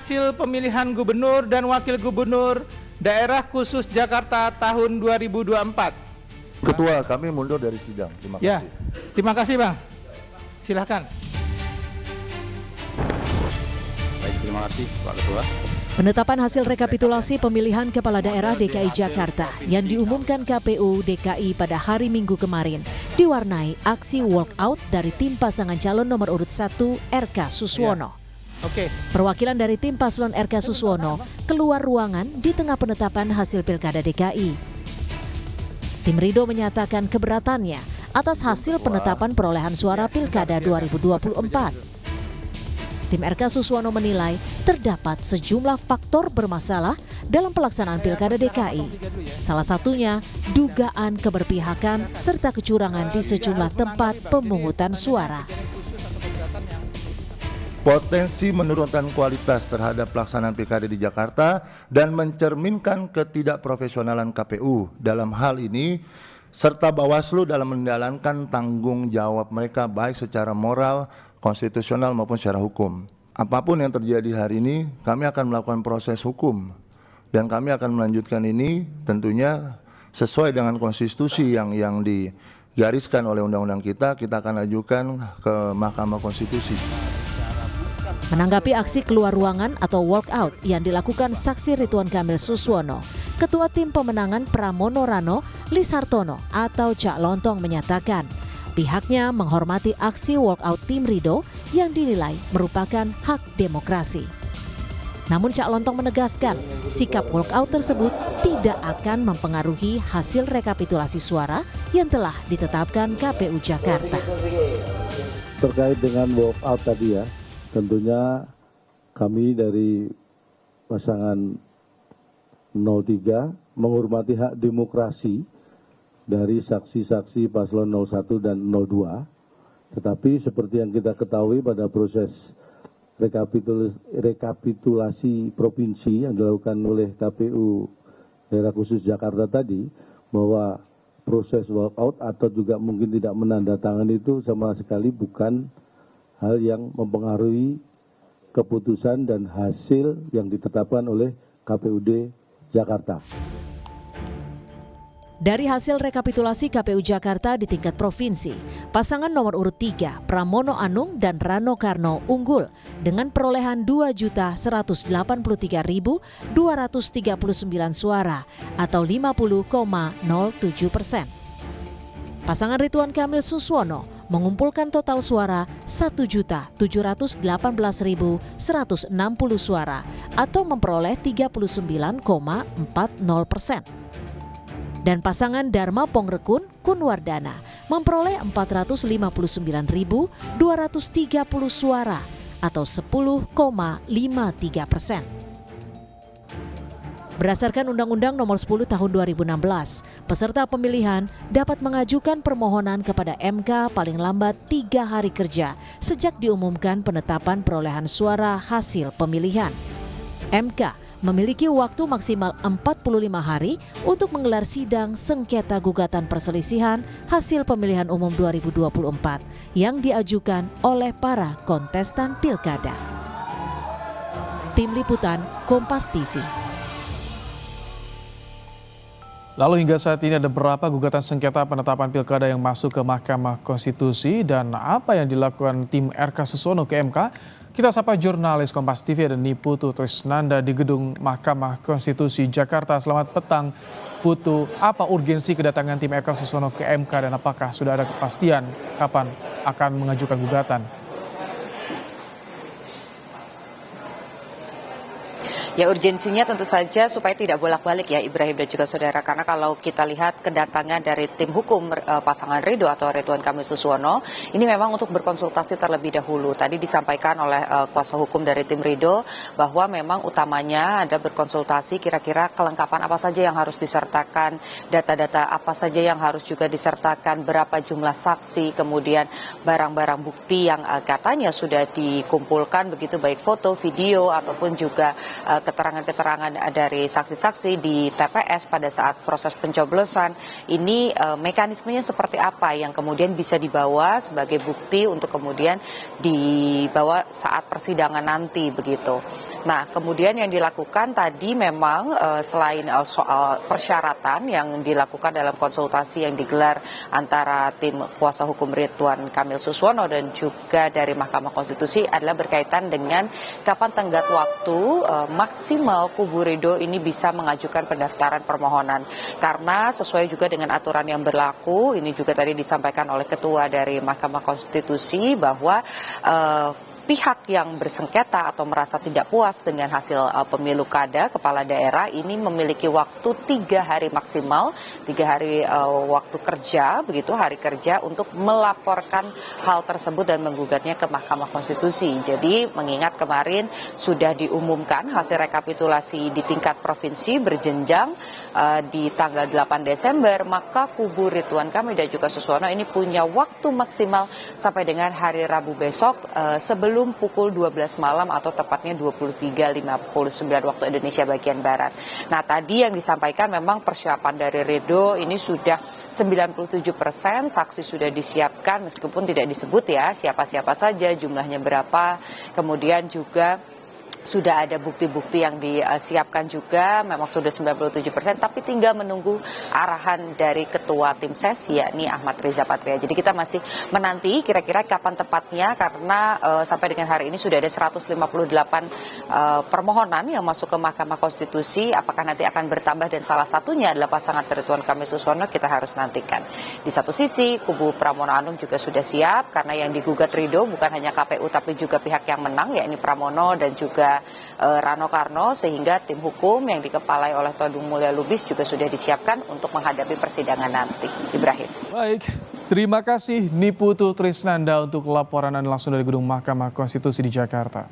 hasil pemilihan gubernur dan wakil gubernur daerah khusus Jakarta tahun 2024. Ketua, kami mundur dari sidang. Terima kasih. Ya, terima kasih Bang. Silahkan. Baik, terima kasih Pak Ketua. Penetapan hasil rekapitulasi pemilihan Kepala Daerah DKI Jakarta yang diumumkan KPU DKI pada hari Minggu kemarin diwarnai aksi walkout dari tim pasangan calon nomor urut 1 RK Suswono. Oke. Perwakilan dari tim paslon RK Suswono keluar ruangan di tengah penetapan hasil Pilkada DKI. Tim Ridho menyatakan keberatannya atas hasil penetapan perolehan suara Pilkada 2024. Tim RK Suswono menilai terdapat sejumlah faktor bermasalah dalam pelaksanaan Pilkada DKI. Salah satunya dugaan keberpihakan serta kecurangan di sejumlah tempat pemungutan suara. Potensi menurunkan kualitas terhadap pelaksanaan Pilkada di Jakarta dan mencerminkan ketidakprofesionalan KPU dalam hal ini serta Bawaslu dalam menjalankan tanggung jawab mereka baik secara moral, konstitusional maupun secara hukum. Apapun yang terjadi hari ini, kami akan melakukan proses hukum dan kami akan melanjutkan ini tentunya sesuai dengan konstitusi yang digariskan oleh undang-undang kita akan ajukan ke Mahkamah Konstitusi. Menanggapi aksi keluar ruangan atau walkout yang dilakukan saksi Ridwan Kamil Suswono, Ketua Tim Pemenangan Pramono Rano Lis Hartono atau Cak Lontong menyatakan pihaknya menghormati aksi walkout tim Ridho yang dinilai merupakan hak demokrasi. Namun Cak Lontong menegaskan sikap walkout tersebut tidak akan mempengaruhi hasil rekapitulasi suara yang telah ditetapkan KPU Jakarta. Terkait dengan walkout tadi ya, tentunya kami dari pasangan 03 menghormati hak demokrasi dari saksi-saksi paslon 01 dan 02. Tetapi seperti yang kita ketahui pada proses rekapitulasi provinsi yang dilakukan oleh KPU daerah khusus Jakarta tadi, bahwa proses walkout atau juga mungkin tidak menandatangani itu sama sekali bukan hal yang mempengaruhi keputusan dan hasil yang ditetapkan oleh KPUD Jakarta. Dari hasil rekapitulasi KPU Jakarta di tingkat provinsi, pasangan nomor urut 3 Pramono Anung dan Rano Karno unggul dengan perolehan 2.183.239 suara atau 50,07%. Pasangan Ridwan Kamil Suswono mengumpulkan total suara 1.718.160 suara atau memperoleh 39,40%. Dan pasangan Dharma Pongrekun Kunwardana memperoleh 459.230 suara atau 10,53%. Berdasarkan Undang-Undang Nomor 10 Tahun 2016, peserta pemilihan dapat mengajukan permohonan kepada MK paling lambat 3 hari kerja sejak diumumkan penetapan perolehan suara hasil pemilihan. MK memiliki waktu maksimal 45 hari untuk menggelar sidang sengketa gugatan perselisihan hasil pemilihan umum 2024 yang diajukan oleh para kontestan pilkada. Tim Liputan Kompas TV. Lalu hingga saat ini ada berapa gugatan sengketa penetapan pilkada yang masuk ke Mahkamah Konstitusi dan apa yang dilakukan tim RK Suswono ke MK? Kita sapa jurnalis Kompas TV dan Putu Trisnanda di Gedung Mahkamah Konstitusi Jakarta. Selamat petang Putu, apa urgensi kedatangan tim RK Suswono ke MK dan apakah sudah ada kepastian kapan akan mengajukan gugatan? Ya, urgensinya tentu saja supaya tidak bolak-balik ya Ibrahim dan juga saudara, karena kalau kita lihat kedatangan dari tim hukum pasangan Ridho atau Ridwan Kamil Suswono ini memang untuk berkonsultasi terlebih dahulu. Tadi disampaikan oleh kuasa hukum dari tim Ridho bahwa memang utamanya ada berkonsultasi kira-kira kelengkapan apa saja yang harus disertakan, data-data apa saja yang harus juga disertakan, berapa jumlah saksi, kemudian barang-barang bukti yang katanya sudah dikumpulkan begitu, baik foto, video ataupun juga keterangan-keterangan dari saksi-saksi di TPS pada saat proses pencoblosan, ini mekanismenya seperti apa yang kemudian bisa dibawa sebagai bukti untuk kemudian dibawa saat persidangan nanti begitu. Nah, kemudian yang dilakukan tadi memang selain soal persyaratan yang dilakukan dalam konsultasi yang digelar antara tim kuasa hukum Ridwan Kamil Suswono dan juga dari Mahkamah Konstitusi adalah berkaitan dengan kapan tenggat waktu maksimal kubu Ridho ini bisa mengajukan pendaftaran permohonan. Karena sesuai juga dengan aturan yang berlaku, ini juga tadi disampaikan oleh Ketua dari Mahkamah Konstitusi bahwa pihak yang bersengketa atau merasa tidak puas dengan hasil pemilu kada kepala daerah ini memiliki waktu 3 hari maksimal, 3 hari waktu kerja, begitu hari kerja untuk melaporkan hal tersebut dan menggugatnya ke Mahkamah Konstitusi. Jadi mengingat kemarin sudah diumumkan hasil rekapitulasi di tingkat provinsi berjenjang di tanggal 8 Desember, maka kubu Ridwan Kamil dan juga Suswono ini punya waktu maksimal sampai dengan hari Rabu besok sebelum pukul 12 malam atau tepatnya 23.59 waktu Indonesia bagian Barat. Nah, tadi yang disampaikan memang persiapan dari Ridho ini sudah 97%, saksi sudah disiapkan meskipun tidak disebut ya siapa-siapa saja, jumlahnya berapa, kemudian juga sudah ada bukti-bukti yang disiapkan juga, memang sudah 97%, tapi tinggal menunggu arahan dari Ketua Tim Ses, yakni Ahmad Riza Patria. Jadi kita masih menanti kira-kira kapan tepatnya, karena sampai dengan hari ini sudah ada 158 permohonan yang masuk ke Mahkamah Konstitusi. Apakah nanti akan bertambah dan salah satunya adalah pasangan Ridwan Kamil Suswono, kita harus nantikan. Di satu sisi, kubu Pramono Anung juga sudah siap, karena yang digugat Ridho bukan hanya KPU tapi juga pihak yang menang, yakni Pramono dan juga Rano Karno, sehingga tim hukum yang dikepalai oleh Todung Mulya Lubis juga sudah disiapkan untuk menghadapi persidangan nanti. Ibrahim. Baik, terima kasih Niputu Trisnanda untuk laporan Anda langsung dari Gedung Mahkamah Konstitusi di Jakarta.